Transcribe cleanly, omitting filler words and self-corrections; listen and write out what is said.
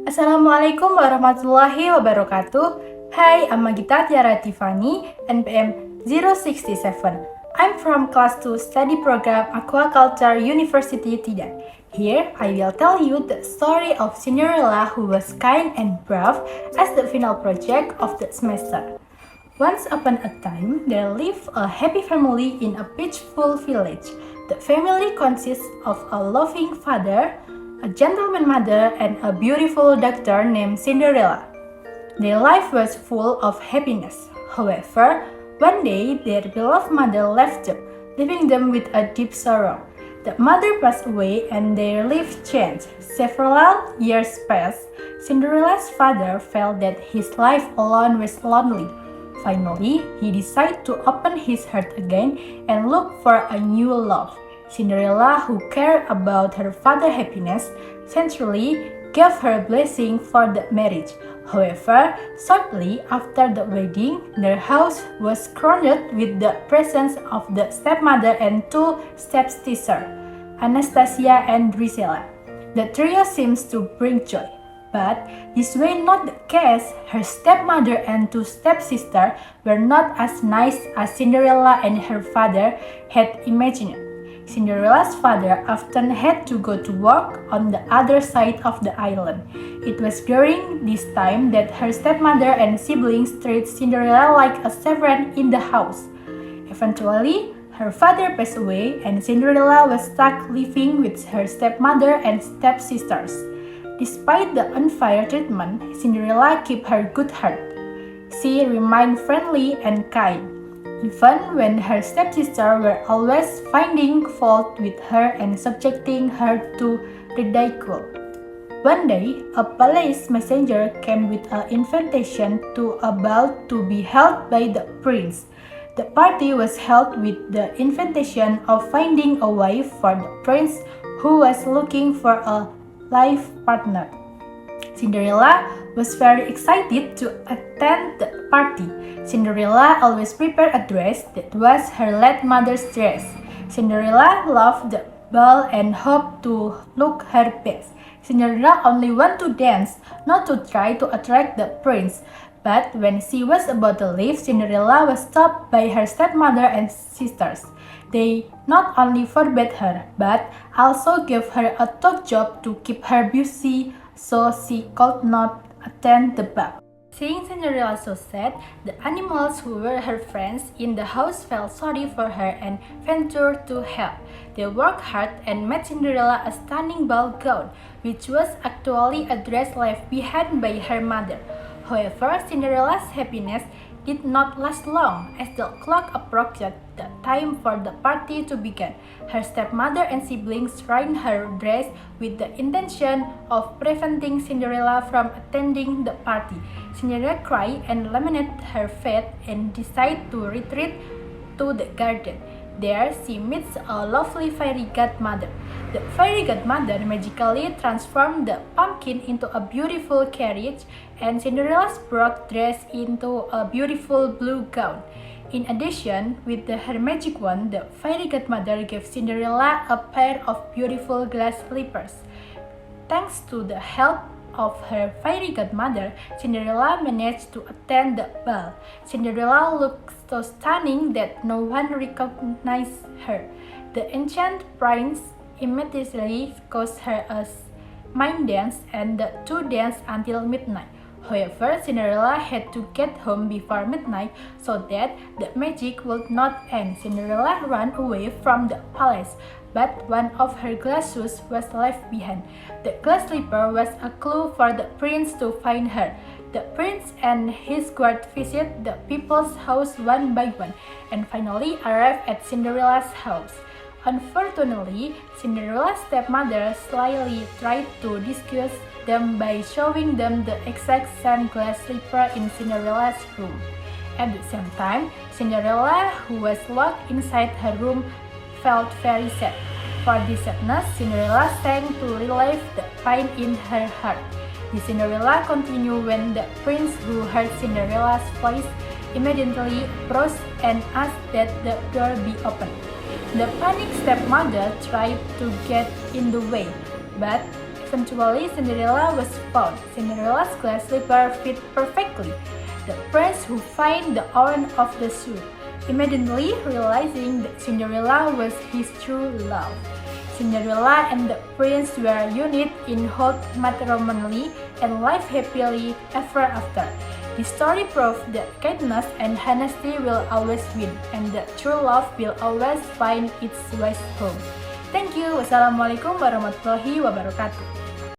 Assalamualaikum warahmatullahi wabarakatuh. Hi, I'm Magita Tiara Tiffany, NPM 067. I'm from Class 2 Study Program Aquaculture University Tidar. Here, I will tell you the story of Cinderella who was kind and brave as the final project of the semester. Once upon a time, there lived a happy family in a peaceful village. The family consists of a loving father, a gentleman mother, and a beautiful daughter named Cinderella. Their life was full of happiness. However, one day their beloved mother left them, leaving them with a deep sorrow. The mother passed away and their lives changed. Several years passed. Cinderella's father felt that his life alone was lonely. Finally, he decided to open his heart again and look for a new love. Cinderella, who cared about her father's happiness, sincerely gave her blessing for the marriage. However, shortly after the wedding, their house was crowded with the presence of the stepmother and two stepsisters, Anastasia and Drusilla. The trio seems to bring joy. But this was not the case. Her stepmother and two stepsisters were not as nice as Cinderella and her father had imagined. Cinderella's father often had to go to work on the other side of the island. It was during this time that her stepmother and siblings treated Cinderella like a servant in the house. Eventually, her father passed away and Cinderella was stuck living with her stepmother and stepsisters. Despite the unfair treatment, Cinderella kept her good heart. She remained friendly and kind, even when her stepsisters were always finding fault with her and subjecting her to ridicule. One day, a palace messenger came with an invitation to a ball to be held by the prince. The party was held with the invitation of finding a wife for the prince who was looking for a life partner. Cinderella was very excited to attend the party. Cinderella always prepared a dress that was her late mother's dress. Cinderella loved the ball and hoped to look her best. Cinderella only wanted to dance, not to try to attract the prince. But when she was about to leave, Cinderella was stopped by her stepmother and sisters. They not only forbade her, but also gave her a tough job to keep her busy so she could not attend the ball. Seeing Cinderella so sad, the animals who were her friends in the house felt sorry for her and ventured to help. They worked hard and made Cinderella a stunning ball gown, which was actually a dress left behind by her mother. However, Cinderella's happiness did not last long. As the clock approached the time for the party to begin, her stepmother and siblings ruined her dress with the intention of preventing Cinderella from attending the party. Cinderella cried and lamented her fate and decided to retreat to the garden. There, she meets a lovely fairy godmother. The fairy godmother magically transformed the pumpkin into a beautiful carriage and Cinderella's broke dress into a beautiful blue gown. In addition, with her magic wand, the fairy godmother gave Cinderella a pair of beautiful glass slippers. Thanks to the help of her fairy godmother, Cinderella managed to attend the ball. Cinderella looked so stunning that no one recognized her. The enchanted prince immediately caused her a mime dance and the two danced until midnight. However, Cinderella had to get home before midnight so that the magic would not end. Cinderella ran away from the palace, but one of her glass shoes was left behind. The glass slipper was a clue for the prince to find her. The prince and his guard visited the people's house one by one and finally arrived at Cinderella's house. Unfortunately, Cinderella's stepmother slyly tried to disguise them by showing them the exact same glass slipper in Cinderella's room. At the same time, Cinderella, who was locked inside her room, felt very sad. For this sadness, Cinderella sang to relieve the pain in her heart. The Cinderella continued when the prince, who heard Cinderella's voice, immediately approached and asked that the door be opened. The panicked stepmother tried to get in the way, but eventually Cinderella was found. Cinderella's glass slipper fit perfectly. The prince, who found the owner of the shoe, immediately realizing that Cinderella was his true love. Cinderella and the prince were united in hot matrimony and lived happily ever after. The story proves that kindness and honesty will always win, and that true love will always find its way home. Thank you. Wassalamualaikum warahmatullahi wabarakatuh.